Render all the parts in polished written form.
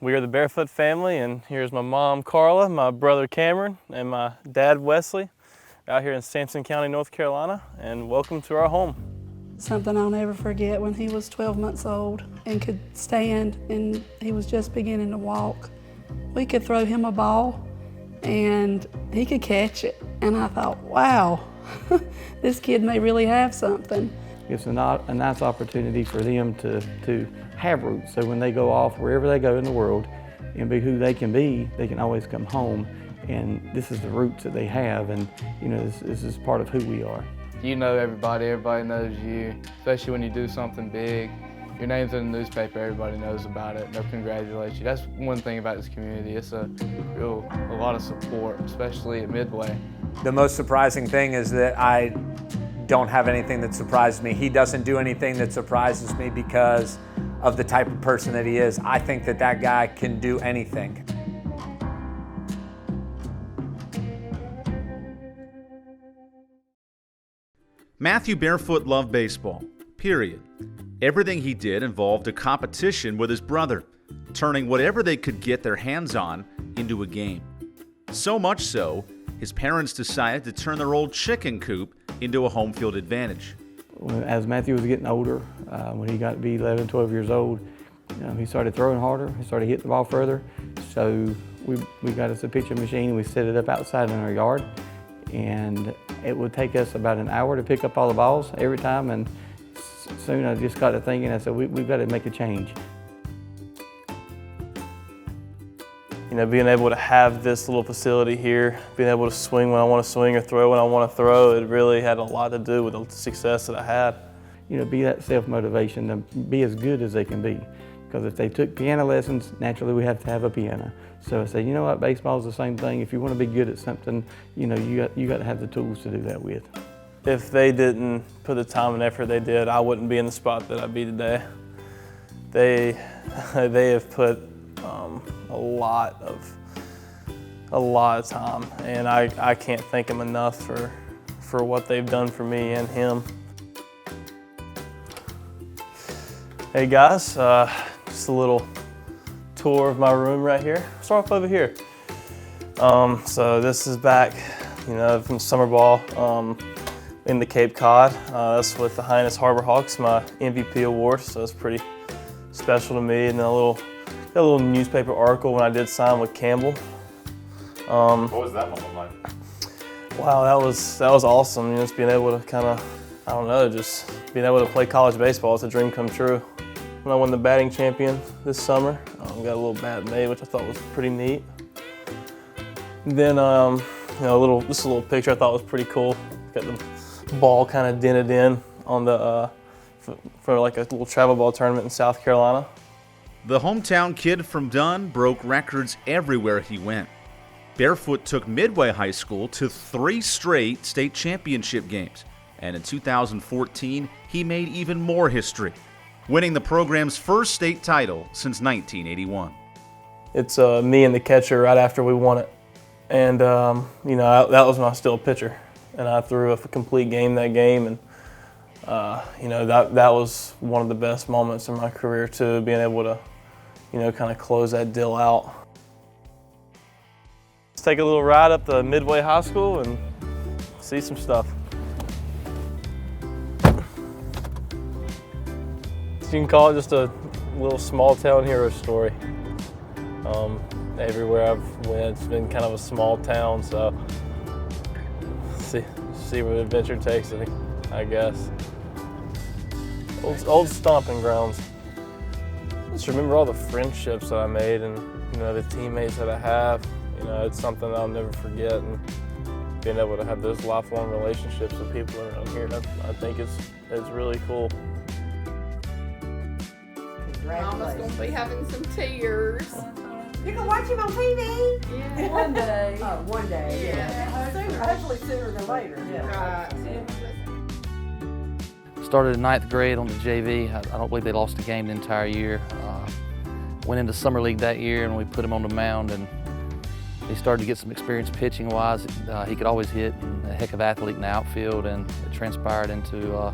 We are the Barefoot family, and here's my mom, Carla, my brother, Cameron, and my dad, Wesley, out here in Sampson County, North Carolina, and welcome to our home. Something I'll never forget, when he was 12 months old and could stand and he was just beginning to walk. We could throw him a ball and he could catch it. And I thought, wow, this kid may really have something. It's a nice opportunity for them to have roots. So when they go off, wherever they go in the world, and be who they can always come home. And this is the roots that they have, and this is part of who we are. You know everybody knows you, especially when you do something big. Your name's in the newspaper, everybody knows about it, they'll congratulate you. That's one thing about this community, it's a lot of support, especially at Midway. The most surprising thing is that I don't have anything that surprises me. He doesn't do anything that surprises me because of the type of person that he is. I think that guy can do anything. Matthew Barefoot loved baseball, period. Everything he did involved a competition with his brother, turning whatever they could get their hands on into a game. So much so, his parents decided to turn their old chicken coop into a home field advantage. As Matthew was getting older, when he got to be 11, 12 years old, he started throwing harder, he started hitting the ball further. So we got us a pitching machine and we set it up outside in our yard. And it would take us about an hour to pick up all the balls every time. And soon I just got to thinking, I said, we've got to make a change. Being able to have this little facility here, being able to swing when I want to swing or throw when I want to throw, it really had a lot to do with the success that I had. Be that self-motivation to be as good as they can be. Because if they took piano lessons, naturally we have to have a piano. So I said, you know what, baseball's the same thing. If you want to be good at something, you got to have the tools to do that with. If they didn't put the time and effort they did, I wouldn't be in the spot that I'd be today. They have put a lot of time, and I can't thank them enough for what they've done for me and him. Hey guys, just a little tour of my room right here. Start off over here. So this is back, from summer ball in the Cape Cod. That's with the Highness Harbor Hawks, my MVP award. So it's pretty special to me. And then a little newspaper article when I did sign with Campbell. What was that moment like? Wow, that was awesome. Just being able to just being able to play college baseball. It's a dream come true. When I won the batting champion this summer, got a little bat made, which I thought was pretty neat. And then, just a little picture I thought was pretty cool. Got the ball kind of dented in on the for like a little travel ball tournament in South Carolina. The hometown kid from Dunn broke records everywhere he went. Barefoot took Midway High School to 3 straight state championship games. And in 2014, he made even more history, winning the program's first state title since 1981. It's me and the catcher right after we won it. And, that was when I was still a pitcher. And I threw a complete game that game. And, that was one of the best moments in my career, too, being able to, kind of close that deal out. Let's take a little ride up to Midway High School and see some stuff. You can call it just a little small town hero story. Everywhere I've went, it's been kind of a small town, so see where the adventure takes it, I guess. Old stomping grounds. Just remember all the friendships that I made and the teammates that I have. It's something that I'll never forget, and being able to have those lifelong relationships with people around here, I think it's really cool. Mama's going to be having some tears. You can watch him on TV. Yeah. One day. Oh, one day. Yeah. Hopefully sooner than later. Yeah. Right. Started in 9th grade on the JV. I don't believe they lost a game the entire year. Went into Summer League that year and we put him on the mound, and he started to get some experience pitching wise. He could always hit, and a heck of an athlete in the outfield, and it transpired into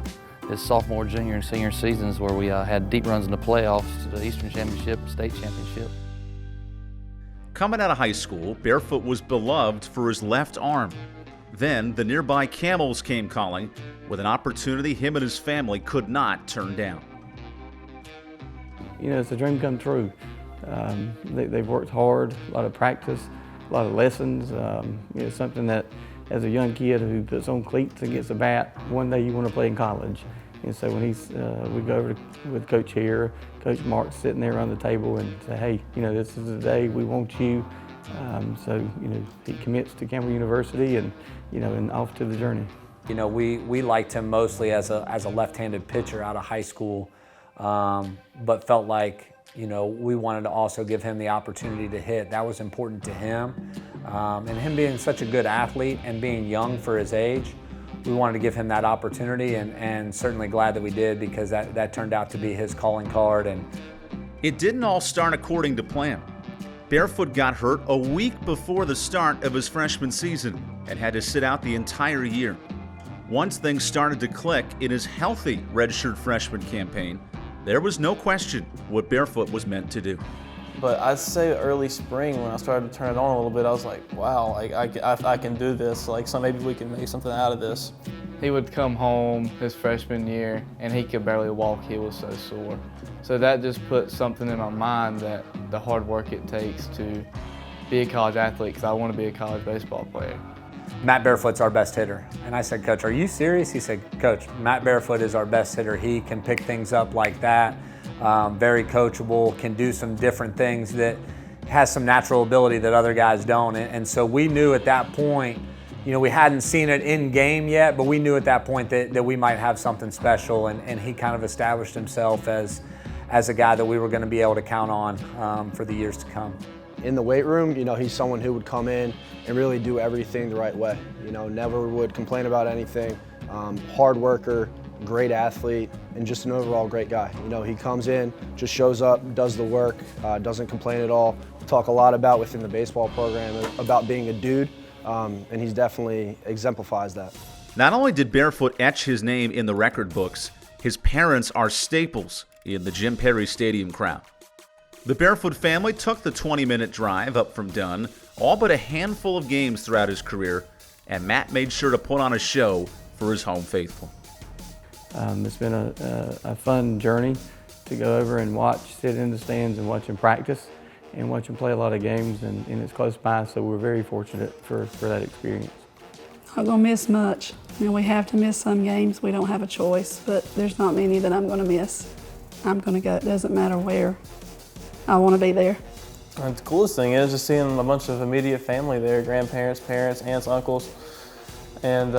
his sophomore, junior, and senior seasons where we had deep runs in the playoffs to the Eastern Championship, State Championship. Coming out of high school, Barefoot was beloved for his left arm. Then the nearby Camels came calling with an opportunity him and his family could not turn down. You know, it's a dream come true. They've worked hard, a lot of practice, a lot of lessons. You know, something that as a young kid who puts on cleats and gets a bat, one day you want to play in college. And so when we go over with Coach here, Coach Mark's sitting there around the table and say, hey, you know, this is the day we want you. So, you know, he commits to Campbell University and, you know, and off to the journey. You know, we liked him mostly as a left-handed pitcher out of high school, but felt like, you know, we wanted to also give him the opportunity to hit. That was important to him. And him being such a good athlete and being young for his age, we wanted to give him that opportunity, and certainly glad that we did, because that turned out to be his calling card. And it didn't all start according to plan. Barefoot got hurt a week before the start of his freshman season and had to sit out the entire year. Once things started to click in his healthy redshirt freshman campaign, there was no question what Barefoot was meant to do. But I'd say early spring, when I started to turn it on a little bit, I was like, wow, like I can do this. Like, so maybe we can make something out of this. He would come home his freshman year and he could barely walk. He was so sore. So that just put something in my mind that the hard work it takes to be a college athlete, because I want to be a college baseball player. Matt Barefoot's our best hitter. And I said, Coach, are you serious? He said, Coach, Matt Barefoot is our best hitter. He can pick things up like that. Very coachable, can do some different things, that has some natural ability that other guys don't. And so we knew at that point, you know, we hadn't seen it in game yet, but we knew at that point that we might have something special, and he kind of established himself as a guy that we were going to be able to count on for the years to come. In the weight room, you know, he's someone who would come in and really do everything the right way. You know, never would complain about anything. Hard worker, great athlete, and just an overall great guy. You know, he comes in, just shows up, does the work, doesn't complain at all. We talk a lot about within the baseball program about being a dude, and he definitely exemplifies that. Not only did Barefoot etch his name in the record books, his parents are staples in the Jim Perry Stadium crowd. The Barefoot family took the 20-minute drive up from Dunn, all but a handful of games throughout his career, and Matt made sure to put on a show for his home faithful. It's been a fun journey to go over and sit in the stands and watch him practice and watch him play a lot of games, and it's close by, so we're very fortunate for that experience. Not gonna miss much. You know, we have to miss some games. We don't have a choice, but there's not many that I'm gonna miss. I'm gonna go. It doesn't matter where. I want to be there. And the coolest thing is just seeing a bunch of immediate family there, grandparents, parents, aunts, uncles, and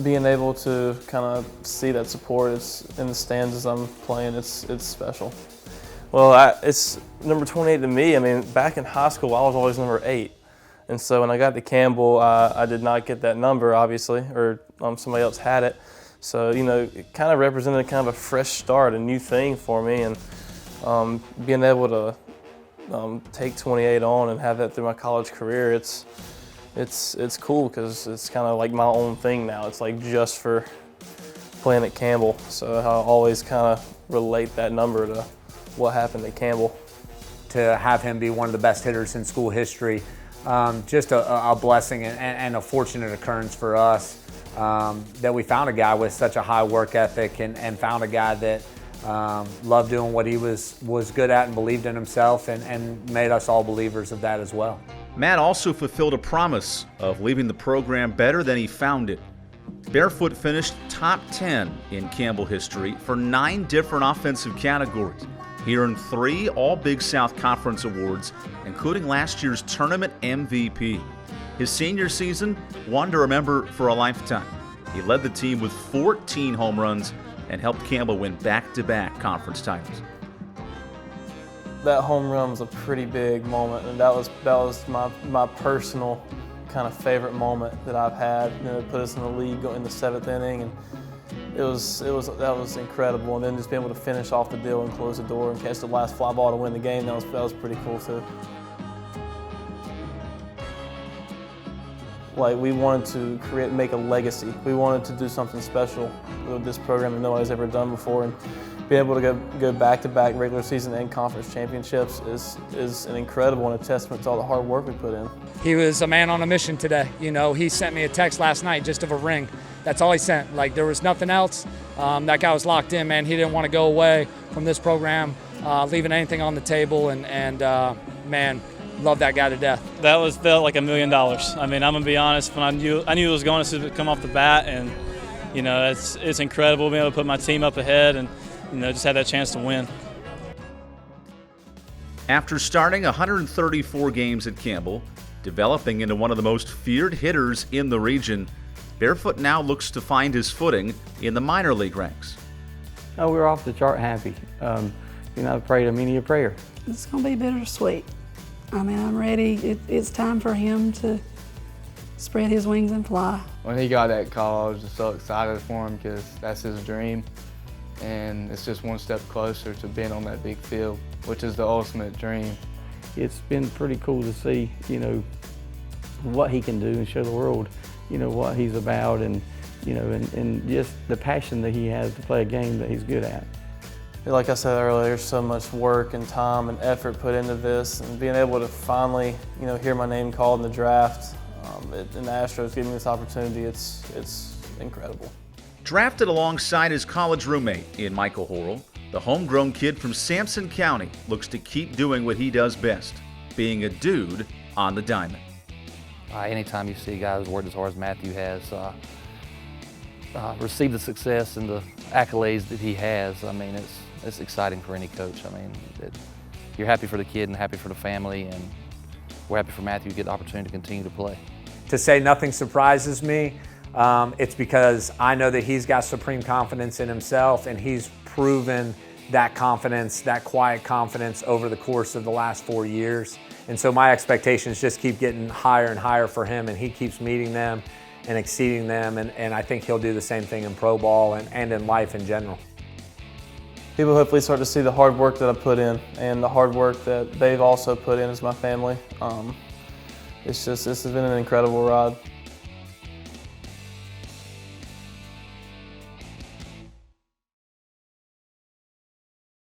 being able to kind of see that support in the stands as I'm playing, it's special. Well, it's number 28 to me. I mean, back in high school, I was always number 8. And so when I got to Campbell, I did not get that number, obviously, or somebody else had it. So, you know, it kind of represented kind of a fresh start, a new thing for me. And being able to take 28 on and have that through my college career, it's cool, because it's kind of like my own thing now. It's like just for playing at Campbell. So I always kind of relate that number to what happened at Campbell. To have him be one of the best hitters in school history, just a blessing and a fortunate occurrence for us, that we found a guy with such a high work ethic, and found a guy that loved doing what he was good at and believed in himself, and made us all believers of that as well. Matt also fulfilled a promise of leaving the program better than he found it. Barefoot finished top 10 in Campbell history for 9 different offensive categories. He earned 3 All-Big South Conference awards, including last year's tournament MVP. His senior season, one to remember for a lifetime. He led the team with 14 home runs and helped Campbell win back-to-back conference titles. That home run was a pretty big moment, and that was my personal kind of favorite moment that I've had. You know, it put us in the league in the 7th inning, and that was incredible. And then just being able to finish off the deal and close the door and catch the last fly ball to win the game, that was pretty cool too. Like, we wanted to make a legacy. We wanted to do something special with this program that nobody's ever done before. And being able to go back-to-back regular season and conference championships is an incredible and a testament to all the hard work we put in. He was a man on a mission today. You know, he sent me a text last night just of a ring. That's all he sent. Like, there was nothing else. That guy was locked in, man. He didn't want to go away from this program, leaving anything on the table, and man, love that guy to death. That felt like $1 million. I mean, I'm gonna be honest. When I knew it was going to come off the bat, and you know, it's incredible being able to put my team up ahead, and you know, just have that chance to win. After starting 134 games at Campbell, developing into one of the most feared hitters in the region, Barefoot now looks to find his footing in the minor league ranks. Oh, we're off the chart happy. You know, I've prayed many a prayer. It's going to be bittersweet. I mean, I'm ready. It's time for him to spread his wings and fly. When he got that call, I was just so excited for him because that's his dream. And it's just one step closer to being on that big field, which is the ultimate dream. It's been pretty cool to see, you know, what he can do and show the world, you know, what he's about, and, you know, and just the passion that he has to play a game that he's good at. Like I said earlier, there's so much work and time and effort put into this, and being able to finally, you know, hear my name called in the draft, and the Astros giving me this opportunity, it's incredible. Drafted alongside his college roommate in Michael Horrell, the homegrown kid from Sampson County looks to keep doing what he does best, being a dude on the diamond. Anytime you see a guy who's worked as hard as Matthew has, receive the success and the accolades that he has, I mean, it's exciting for any coach. I mean, you're happy for the kid and happy for the family, and we're happy for Matthew to get the opportunity to continue to play. To say nothing surprises me, it's because I know that he's got supreme confidence in himself, and he's proven that confidence, that quiet confidence over the course of the last 4 years. And so my expectations just keep getting higher and higher for him, and he keeps meeting them and exceeding them, and I think he'll do the same thing in pro ball and in life in general. People hopefully start to see the hard work that I put in and the hard work that they've also put in as my family. This has been an incredible ride.